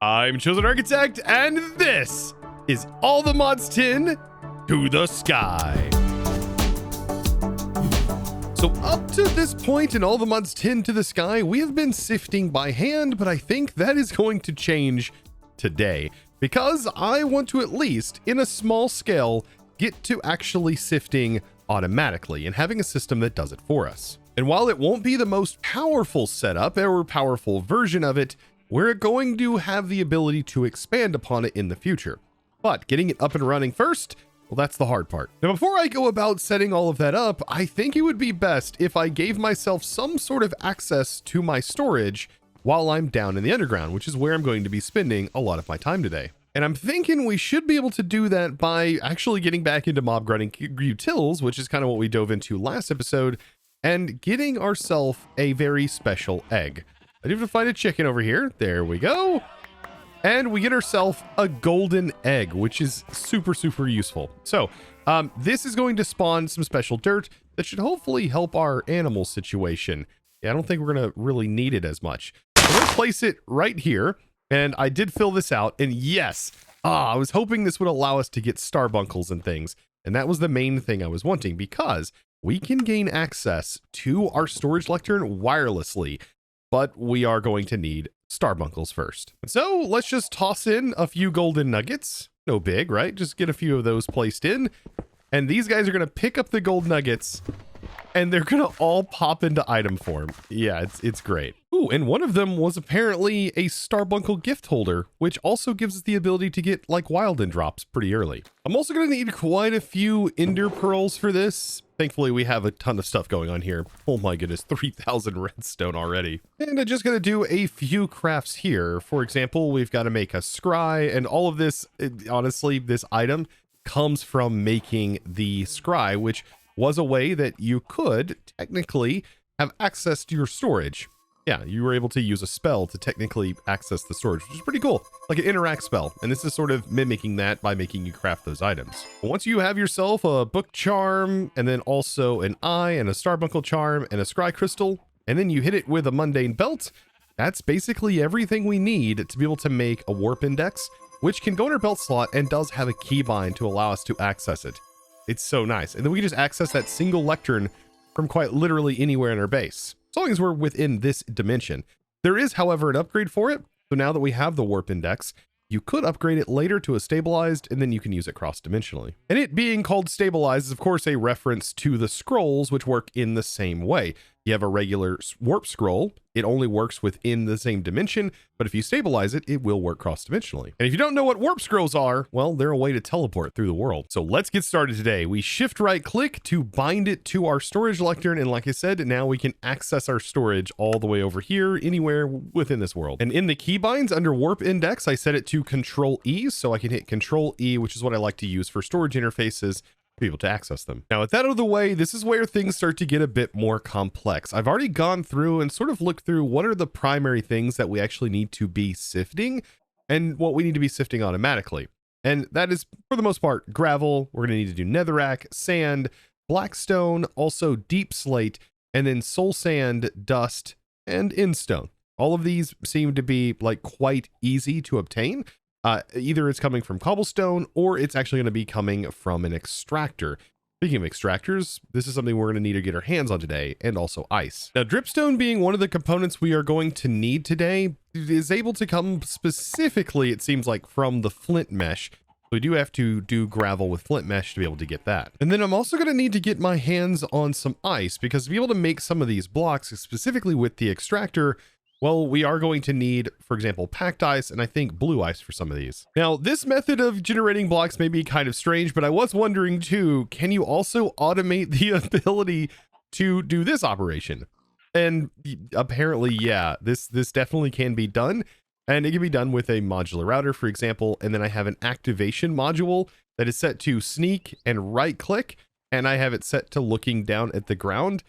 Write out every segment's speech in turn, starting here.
I'm ChosenArchitect, and this is All the Mods 10 to the Sky. So up to this point in All the Mods 10 to the Sky, we have been sifting by hand, but I think that is going to change today because I want to, at least in a small scale, get to actually sifting automatically and having a system that does it for us. And while it won't be the most powerful setup or powerful version of it, we're going to have the ability to expand upon it in the future. But getting it up and running first, well, that's the hard part. Now, before I go about setting all of that up, I think it would be best if I gave myself some sort of access to my storage while I'm down in the underground, which is where I'm going to be spending a lot of my time today. And I'm thinking we should be able to do that by actually getting back into mob grinding utils, which is kind of what we dove into last episode, and getting ourselves a very special egg. I do have to find a chicken over here. There we go. And we get ourselves a golden egg, which is super, super useful. So this is going to spawn some special dirt that should hopefully help our animal situation. Yeah, I don't think we're going to really need it as much. So let's place it right here. And I did fill this out. And yes, I was hoping this would allow us to get starbunkles and things. And that was the main thing I was wanting, because we can gain access to our storage lectern wirelessly. But we are going to need starbunkles first. So let's just toss in a few golden nuggets. No big, right? Just get a few of those placed in. And these guys are going to pick up the gold nuggets and they're going to all pop into item form. Yeah, it's great. Ooh, and one of them was apparently a starbuncle gift holder, which also gives us the ability to get like wild end drops pretty early. I'm also going to need quite a few ender pearls for this. Thankfully, we have a ton of stuff going on here. Oh my goodness, 3,000 redstone already. And I'm just going to do a few crafts here. For example, we've got to make a scry, and all of this, honestly, this item comes from making the scry, which was a way that you could technically have access to your storage. Yeah, you were able to use a spell to technically access the storage, which is pretty cool, like an interact spell. And this is sort of mimicking that by making you craft those items. But once you have yourself a book charm, and then also an eye and a starbuncle charm and a scry crystal, and then you hit it with a mundane belt, that's basically everything we need to be able to make a warp index, which can go in our belt slot and does have a keybind to allow us to access it. It's so nice. And then we can just access that single lectern from quite literally anywhere in our base, as long as we're within this dimension. There is, however, an upgrade for it. So now that we have the warp index, you could upgrade it later to a stabilized, and then you can use it cross-dimensionally. And it being called stabilized is, of course, a reference to the scrolls, which work in the same way. You have a regular warp scroll. It only works within the same dimension, but if you stabilize it, it will work cross-dimensionally. And if you don't know what warp scrolls are, well, they're a way to teleport through the world. So let's get started today. We shift right click to bind it to our storage lectern. And like I said, now we can access our storage all the way over here, anywhere within this world. And in the keybinds under warp index, I set it to Control E. So I can hit Control E, which is what I like to use for storage interfaces, to be able to access them. Now, with that out of the way, this is where things start to get a bit more complex. I've already gone through and sort of looked through what are the primary things that we actually need to be sifting and what we need to be sifting automatically. And that is, for the most part, gravel. We're going to need to do netherrack, sand, blackstone, also deep slate, and then soul sand, dust, and endstone. All of these seem to be like quite easy to obtain. Either it's coming from cobblestone or it's actually going to be coming from an extractor. Speaking of extractors, this is something we're going to need to get our hands on today, and also ice. Now, dripstone being one of the components we are going to need today is able to come specifically, it seems like, from the flint mesh. We do have to do gravel with flint mesh to be able to get that. And then I'm also going to need to get my hands on some ice, because to be able to make some of these blocks, specifically with the extractor, well, we are going to need, for example, packed ice, and I think blue ice for some of these. Now, this method of generating blocks may be kind of strange, but I was wondering too, can you also automate the ability to do this operation? And apparently, yeah, this definitely can be done, and it can be done with a modular router, for example. And then I have an activation module that is set to sneak and right click, and I have it set to looking down at the ground,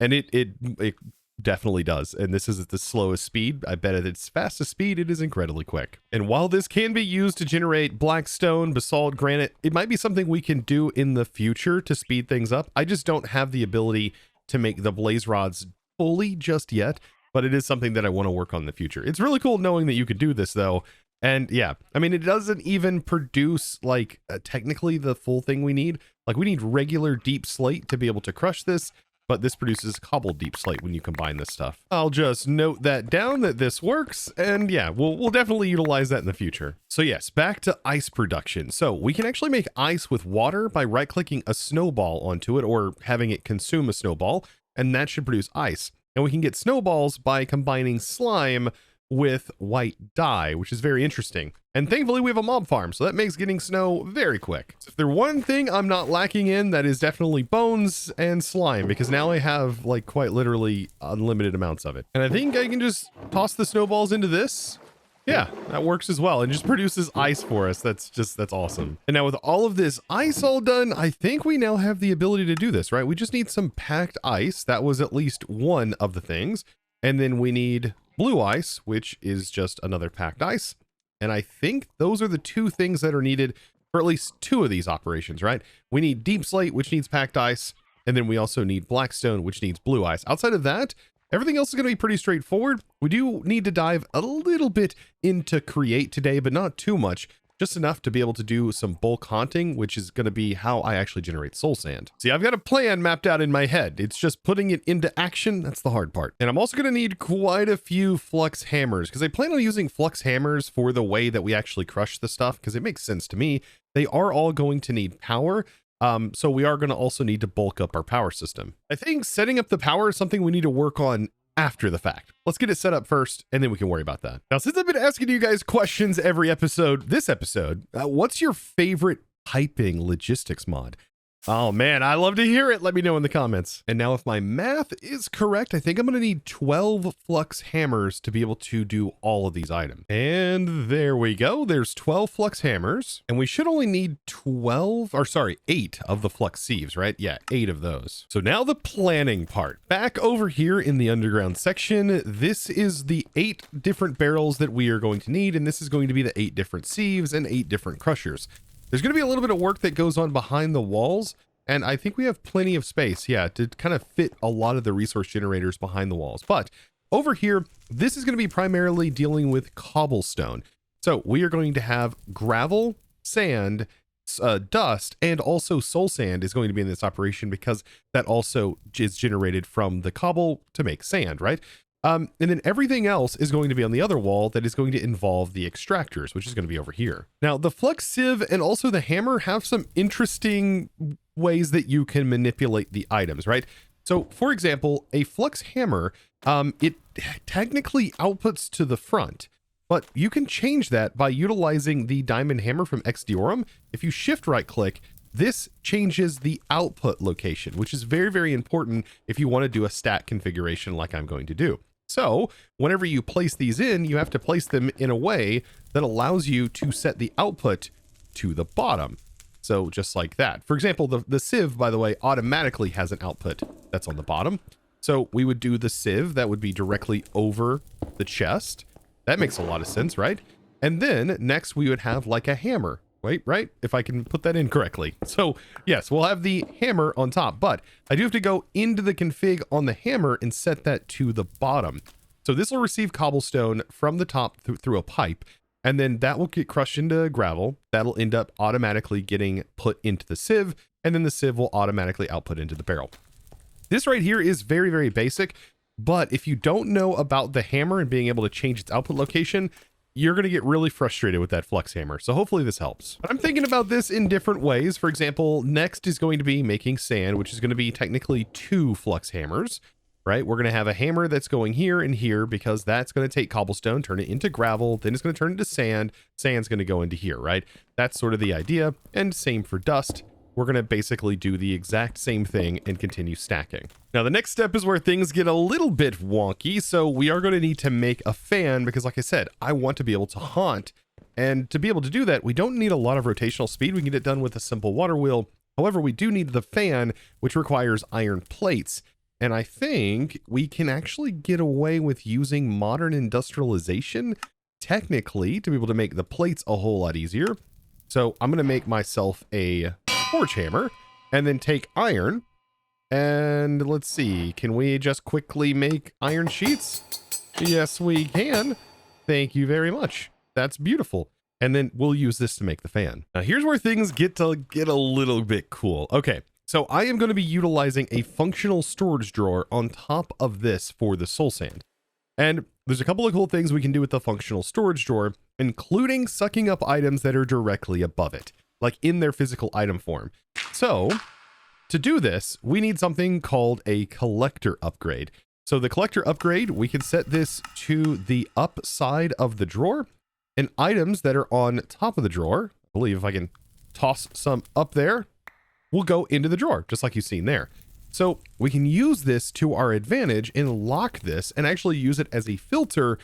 and it definitely does. And this is at the slowest speed. I bet at its fastest speed, it is incredibly quick. And while this can be used to generate blackstone, basalt, granite, it might be something we can do in the future to speed things up. I just don't have the ability to make the blaze rods fully just yet, but it is something that I want to work on in the future. It's really cool knowing that you could do this though. And yeah, I mean, it doesn't even produce like technically the full thing we need. Like we need regular deep slate to be able to crush this, but this produces cobbled deep slate when you combine this stuff. I'll just note that down that this works, and yeah, we'll definitely utilize that in the future. So yes, back to ice production. So we can actually make ice with water by right-clicking a snowball onto it or having it consume a snowball, and that should produce ice. And we can get snowballs by combining slime with white dye, which is very interesting. And thankfully we have a mob farm, so that makes getting snow very quick. So if there's one thing I'm not lacking in, that is definitely bones and slime, because now I have like quite literally unlimited amounts of it. And I think I can just toss the snowballs into this. Yeah, that works as well, and just produces ice for us. That's awesome. And now with all of this ice all done, I think we now have the ability to do this, right? We just need some packed ice. That was at least one of the things. And then we need blue ice, which is just another packed ice. And I think those are the two things that are needed for at least two of these operations, right? We need deep slate, which needs packed ice. And then we also need blackstone, which needs blue ice. Outside of that, everything else is going to be pretty straightforward. We do need to dive a little bit into create today, but not too much. Just enough to be able to do some bulk haunting, which is going to be how I actually generate soul sand. See, I've got a plan mapped out in my head. It's just putting it into action. That's the hard part. And I'm also going to need quite a few flux hammers because I plan on using flux hammers for the way that we actually crush the stuff because it makes sense to me. They are all going to need power. So we are going to also need to bulk up our power system. I think setting up the power is something we need to work on after the fact. Let's get it set up first, and then we can worry about that. Now, since I've been asking you guys questions every episode, this episode, what's your favorite piping logistics mod? Oh man, I love to hear it. Let me know in the comments. And now if my math is correct, I think I'm going to need 12 flux hammers to be able to do all of these items. And there we go. There's 12 flux hammers, and we should only need 8 of the flux sieves, right? Yeah, 8 of those. So now the planning part. Back over here in the underground section, this is the 8 different barrels that we are going to need, and this is going to be the 8 different sieves and 8 different crushers. There's going to be a little bit of work that goes on behind the walls, and I think we have plenty of space, yeah, to kind of fit a lot of the resource generators behind the walls. But over here, this is going to be primarily dealing with cobblestone. So we are going to have gravel, sand, dust, and also soul sand is going to be in this operation because that also is generated from the cobble to make sand, right? And then everything else is going to be on the other wall that is going to involve the extractors, which is going to be over here. Now, the flux sieve and also the hammer have some interesting ways that you can manipulate the items, right? So, for example, a flux hammer, it technically outputs to the front, but you can change that by utilizing the diamond hammer from Deorum. If you shift right click, this changes the output location, which is very, very important if you want to do a stack configuration like I'm going to do. So whenever you place these in, you have to place them in a way that allows you to set the output to the bottom. So just like that. For example, the sieve, by the way, automatically has an output that's on the bottom. So we would do the sieve that would be directly over the chest. That makes a lot of sense, right? And then next we would have like a hammer. Wait, right? If I can put that in correctly. So yes, we'll have the hammer on top, but I do have to go into the config on the hammer and set that to the bottom. So this will receive cobblestone from the top through a pipe, and then that will get crushed into gravel. That'll end up automatically getting put into the sieve, and then the sieve will automatically output into the barrel. This right here is very, very basic, but if you don't know about the hammer and being able to change its output location, you're going to get really frustrated with that flux hammer. So hopefully this helps. But I'm thinking about this in different ways. For example, next is going to be making sand, which is going to be technically 2 flux hammers, right? We're going to have a hammer that's going here and here because that's going to take cobblestone, turn it into gravel, then it's going to turn into sand. Sand's going to go into here, right? That's sort of the idea. And same for dust. We're going to basically do the exact same thing and continue stacking. Now, the next step is where things get a little bit wonky. So we are going to need to make a fan because, like I said, I want to be able to haunt. And to be able to do that, we don't need a lot of rotational speed. We can get it done with a simple water wheel. However, we do need the fan, which requires iron plates. And I think we can actually get away with using modern industrialization, technically, to be able to make the plates a whole lot easier. So I'm going to make myself a forge hammer and then take iron And let's see, can we just quickly make iron sheets? Yes, we can. Thank you very much. That's beautiful. And then we'll use this to make the fan. Now here's where things get a little bit cool. Okay, so I am going to be utilizing a functional storage drawer on top of this for the soul sand. And there's a couple of cool things we can do with the functional storage drawer, including sucking up items that are directly above it, like in their physical item form. So to do this, we need something called a collector upgrade. So the collector upgrade, we can set this to the up side of the drawer, and items that are on top of the drawer, I believe if I can toss some up there, will go into the drawer, just like you've seen there. So we can use this to our advantage and lock this and actually use it as a filter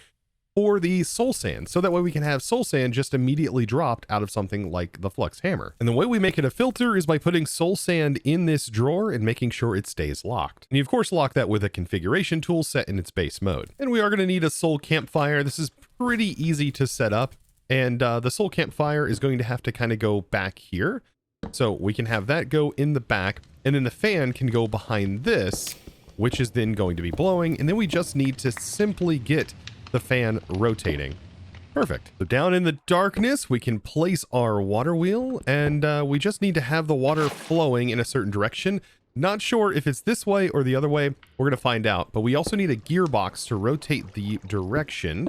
for the soul sand. So that way we can have soul sand just immediately dropped out of something like the flux hammer. And the way we make it a filter is by putting soul sand in this drawer and making sure it stays locked. And you of course lock that with a configuration tool set in its base mode. And we are going to need a soul campfire. This is pretty easy to set up. And the soul campfire is going to have to kind of go back here. So we can have that go in the back, and then the fan can go behind this, which is then going to be blowing. And then we just need to simply get the fan rotating. Perfect. So down in the darkness, we can place our water wheel, and we just need to have the water flowing in a certain direction. Not sure if it's this way or the other way. We're going to find out, but we also need a gearbox to rotate the direction.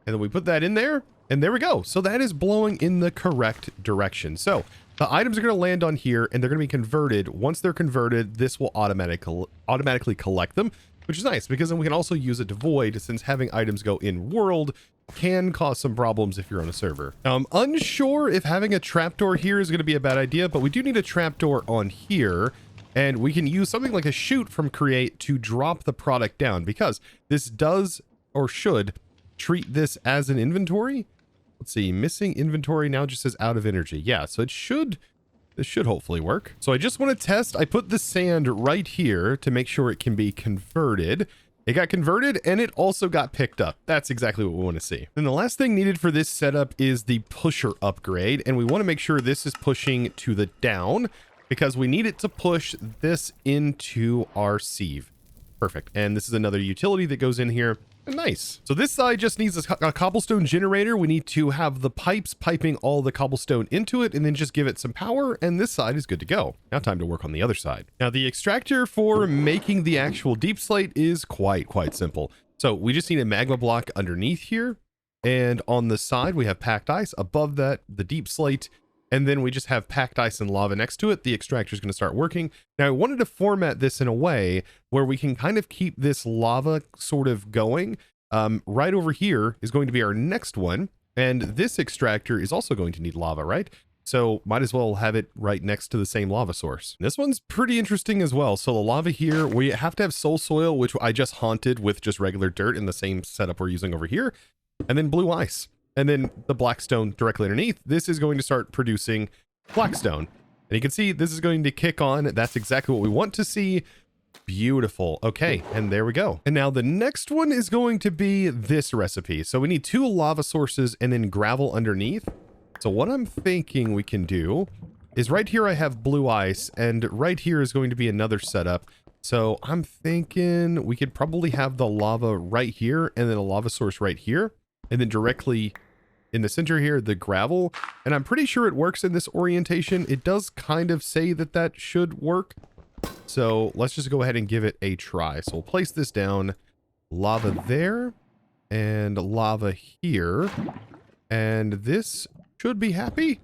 And then we put that in there, and there we go. So that is blowing in the correct direction. So the items are going to land on here, and they're going to be converted. Once they're converted, this will automatically collect them, which is nice because then we can also use it to void, since having items go in world can cause some problems if you're on a server. Now, I'm unsure if having a trapdoor here is going to be a bad idea, but we do need a trapdoor on here, and we can use something like a chute from create to drop the product down, because this does or should treat this as an inventory. Let's see, missing inventory now just says out of energy. Yeah, so this should hopefully work. So I just want to test. I put the sand right here to make sure it can be converted. It got converted, and it also got picked up. That's exactly what we want to see. Then the last thing needed for this setup is the pusher upgrade, and we want to make sure this is pushing to the down, because we need it to push this into our sieve. Perfect. And this is another utility that goes in here. Nice. So this side just needs a cobblestone generator. We need to have the pipes piping all the cobblestone into it, and then just give it some power, and this side is good to go. Now time to work on the other side. Now the extractor for making the actual deep slate is quite simple. So we just need a magma block underneath here, and on the side we have packed ice. Above that, the deep slate, and then we just have packed ice and lava next to it. The extractor is going to start working. Now I wanted to format this in a way where we can kind of keep this lava sort of going. Right over here is going to be our next one. And this extractor is also going to need lava, right? So might as well have it right next to the same lava source. This one's pretty interesting as well. So the lava here, we have to have soul soil, which I just haunted with just regular dirt in the same setup we're using over here. And then blue ice. And then the black stone directly underneath. This is going to start producing black stone. And you can see this is going to kick on. That's exactly what we want to see. Beautiful. Okay, and there we go. And now the next one is going to be this recipe. So we need 2 lava sources and then gravel underneath. So what I'm thinking we can do is right here I have blue ice, and right here is going to be another setup. So I'm thinking we could probably have the lava right here and then a lava source right here, and then directly in the center here, the gravel. And I'm pretty sure it works in this orientation. It does kind of say that that should work. So let's just go ahead and give it a try. So we'll place this down, lava there, and lava here. And this should be happy.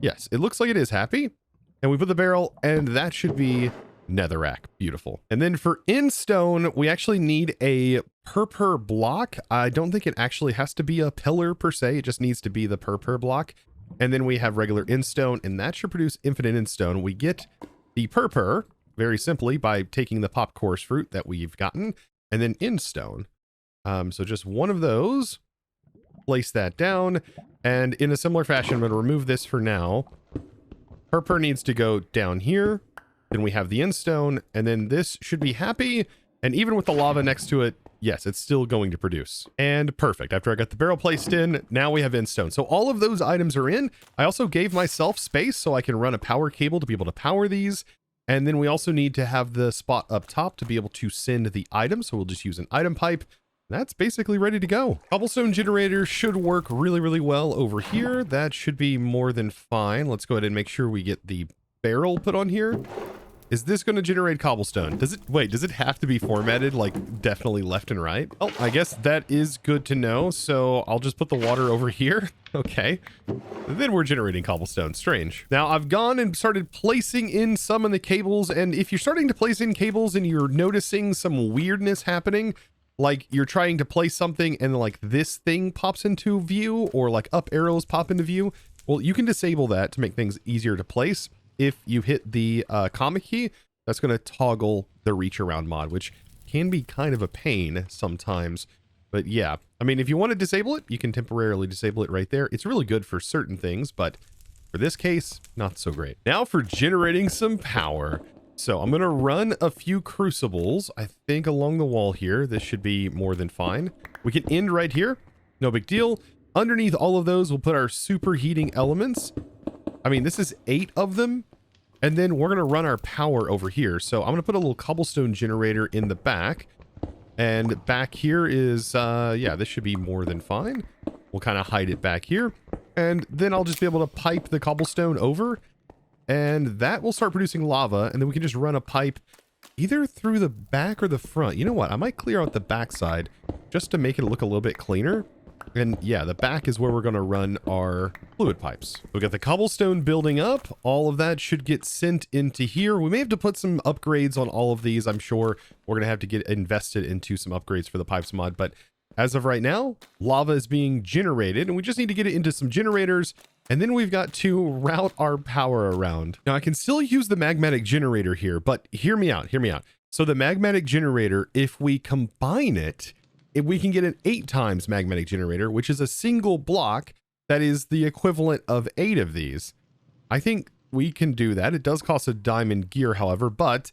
Yes, it looks like it is happy. And we put the barrel, and that should be netherrack. Beautiful. And then for in stone, we actually need a per block. I don't think it actually has to be a pillar per se. It just needs to be the per block. And then we have regular in stone, and that should produce infinite in stone. We get the per very simply by taking the pop course fruit that we've gotten, and then in stone. So just one of those, place that down, and in a similar fashion, I'm going to remove this for now. Per needs to go down here. Then we have the in stone, and then this should be happy. And even with the lava next to it, yes, it's still going to produce. And perfect. After I got the barrel placed in, now we have in stone. So all of those items are in. I also gave myself space so I can run a power cable to be able to power these. And then we also need to have the spot up top to be able to send the item. So we'll just use an item pipe. That's basically ready to go. Cobblestone generator should work really, really well over here. That should be more than fine. Let's go ahead and make sure we get the barrel put on here. Is this going to generate cobblestone? Does it have to be formatted like definitely left and right? Oh, I guess that is good to know. So I'll just put the water over here. Okay. Then we're generating cobblestone. Strange. Now I've gone and started placing in some of the cables. And if you're starting to place in cables and you're noticing some weirdness happening, like you're trying to place something and like this thing pops into view or like up arrows pop into view, well, you can disable that to make things easier to place. If you hit the comma key, that's going to toggle the reach around mod, which can be kind of a pain sometimes. But yeah, I mean, if you want to disable it, you can temporarily disable it right there. It's really good for certain things, but for this case, not so great. Now for generating some power. So I'm going to run a few crucibles, I think along the wall here. This should be more than fine. We can end right here. No big deal. Underneath all of those, we'll put our superheating elements. I mean, this is 8 of them, and then we're going to run our power over here. So I'm going to put a little cobblestone generator in the back, and back here is, yeah, this should be more than fine. We'll kind of hide it back here, and then I'll just be able to pipe the cobblestone over, and that will start producing lava, and then we can just run a pipe either through the back or the front. You know what? I might clear out the back side just to make it look a little bit cleaner. And yeah, the back is where we're going to run our fluid pipes. We got the cobblestone building up. All of that should get sent into here. We may have to put some upgrades on all of these. I'm sure we're going to have to get invested into some upgrades for the pipes mod. But as of right now, lava is being generated and we just need to get it into some generators. And then we've got to route our power around. Now I can still use the magmatic generator here, but hear me out, hear me out. So the magmatic generator, if we combine it, if we can get an 8 times magmatic generator, which is a single block that is the equivalent of 8 of these. I think we can do that. It does cost a diamond gear, however, but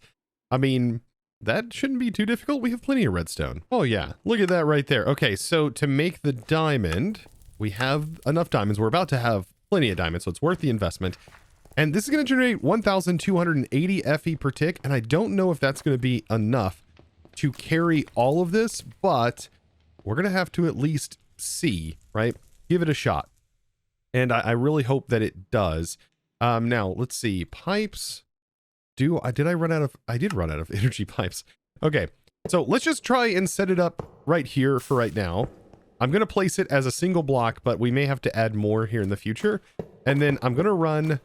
I mean, that shouldn't be too difficult. We have plenty of redstone. Oh yeah, look at that right there. Okay, so to make the diamond, we have enough diamonds. We're about to have plenty of diamonds, so it's worth the investment. And this is going to generate 1,280 FE per tick, and I don't know if that's going to be enough to carry all of this, but we're going to have to at least see, right? Give it a shot. And I really hope that it does. Now, let's see. Pipes. Did I run out of... I did run out of energy pipes. Okay, so let's just try and set it up right here for right now. I'm going to place it as a single block, but we may have to add more here in the future. And then I'm going to run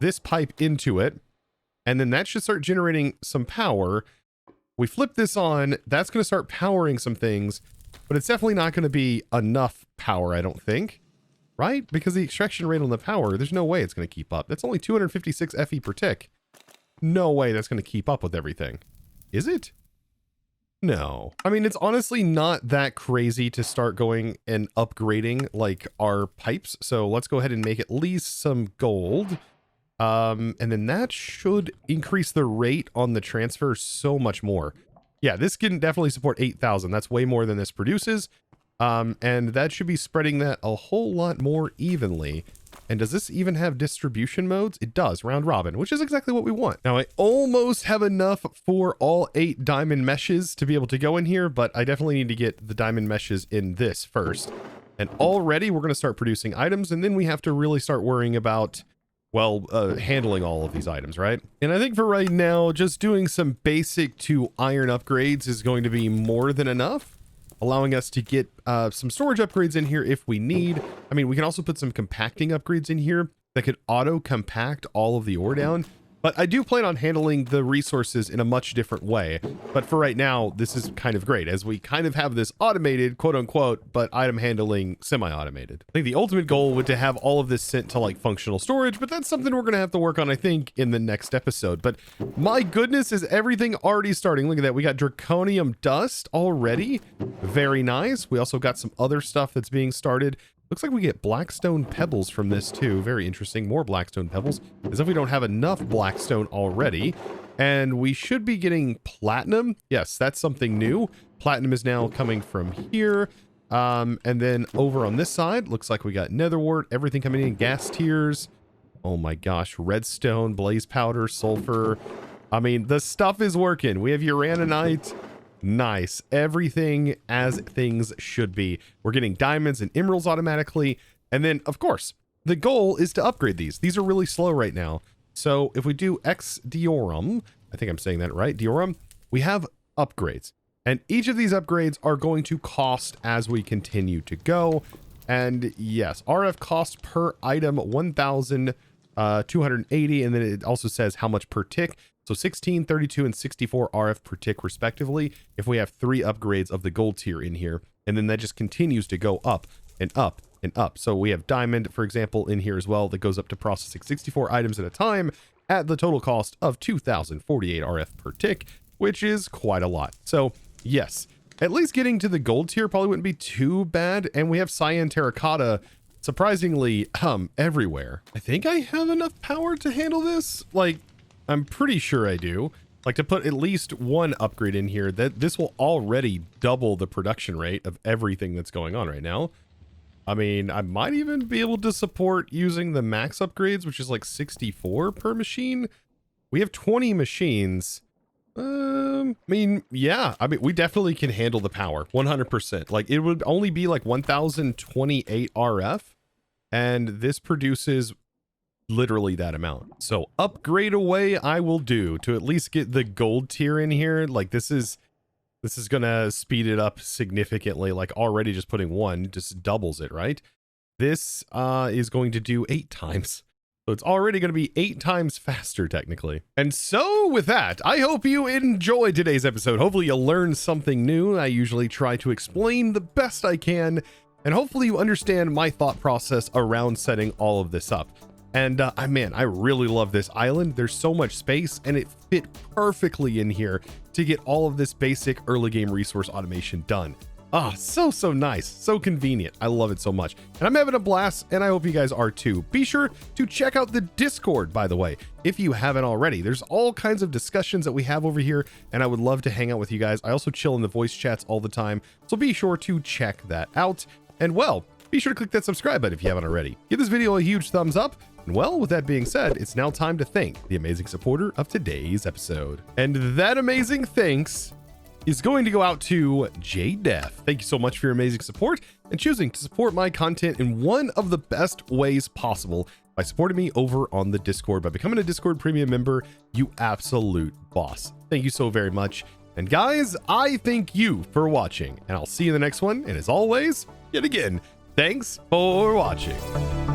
this pipe into it. And then that should start generating some power. We flip this on, that's going to start powering some things, but it's definitely not going to be enough power, I don't think, right? Because the extraction rate on the power, there's no way it's going to keep up. That's only 256 FE per tick. No way that's going to keep up with everything. Is it? No. I mean, it's honestly not that crazy to start going and upgrading like our pipes. So let's go ahead and make at least some gold. And then that should increase the rate on the transfer so much more. Yeah, this can definitely support 8,000. That's way more than this produces. And that should be spreading that a whole lot more evenly. And does this even have distribution modes? It does, round robin, which is exactly what we want. Now, I almost have enough for all 8 diamond meshes to be able to go in here, but I definitely need to get the diamond meshes in this first. And already we're going to start producing items, and then we have to really start worrying about... well, handling all of these items, right? And I think for right now, just doing some basic to iron upgrades is going to be more than enough, allowing us to get some storage upgrades in here if we need. I mean, we can also put some compacting upgrades in here that could auto compact all of the ore down. But I do plan on handling the resources in a much different way. But for right now, this is kind of great as we kind of have this automated, quote unquote, but item handling semi-automated. I think the ultimate goal would to have all of this sent to like functional storage, but that's something we're going to have to work on, I think, in the next episode. But my goodness, is everything already starting? Look at that. We got draconium dust already. Very nice. We also got some other stuff that's being started. Looks like we get blackstone pebbles from this too. Very interesting. More blackstone pebbles, as if we don't have enough blackstone already. And we should be getting platinum. Yes, that's something new. Platinum is now coming from here. And then over on this side, looks like we got nether wart, everything coming in, gas tiers. Oh my gosh, redstone, blaze powder, sulfur. I mean, the stuff is working. We have uraninite. Nice. Everything as things should be. We're getting diamonds and emeralds automatically. And then, of course, the goal is to upgrade these. These are really slow right now. So if we do Deorum, I think I'm saying that right, Deorum, we have upgrades. And each of these upgrades are going to cost as we continue to go. And yes, RF cost per item 1,280. And then it also says how much per tick. So 16, 32, and 64 RF per tick respectively, if we have 3 upgrades of the gold tier in here. And then that just continues to go up and up and up. So we have diamond, for example, in here as well, that goes up to processing 64 items at a time at the total cost of 2,048 RF per tick, which is quite a lot. So yes, at least getting to the gold tier probably wouldn't be too bad. And we have cyan terracotta surprisingly everywhere. I think I have enough power to handle this. Like, I'm pretty sure I do. Like, to put at least 1 upgrade in here, that this will already double the production rate of everything that's going on right now. I mean, I might even be able to support using the max upgrades, which is like 64 per machine. We have 20 machines. I mean, yeah, I mean, we definitely can handle the power 100%. Like, it would only be like 1,028 RF, and this produces literally that amount. So upgrade away I will do to at least get the gold tier in here. Like, this is gonna speed it up significantly. Like, already just putting 1 just doubles it, right? This is going to do 8 times. So it's already going to be 8 times faster, technically. And so with that, I hope you enjoyed today's episode. Hopefully you learned something new. I usually try to explain the best I can, and hopefully you understand my thought process around setting all of this up. And man, I really love this island. There's so much space, and it fit perfectly in here to get all of this basic early game resource automation done. Ah, so nice, so convenient. I love it so much. And I'm having a blast, and I hope you guys are too. Be sure to check out the Discord, by the way, if you haven't already. There's all kinds of discussions that we have over here, and I would love to hang out with you guys. I also chill in the voice chats all the time, so be sure to check that out. And well, be sure to click that subscribe button if you haven't already. Give this video a huge thumbs up. And well, with that being said, it's now time to thank the amazing supporter of today's episode. And that amazing thanks is going to go out to JDef. Thank you so much for your amazing support and choosing to support my content in one of the best ways possible by supporting me over on the Discord. By becoming a Discord premium member, you absolute boss. Thank you so very much. And guys, I thank you for watching, and I'll see you in the next one. And as always, yet again, thanks for watching.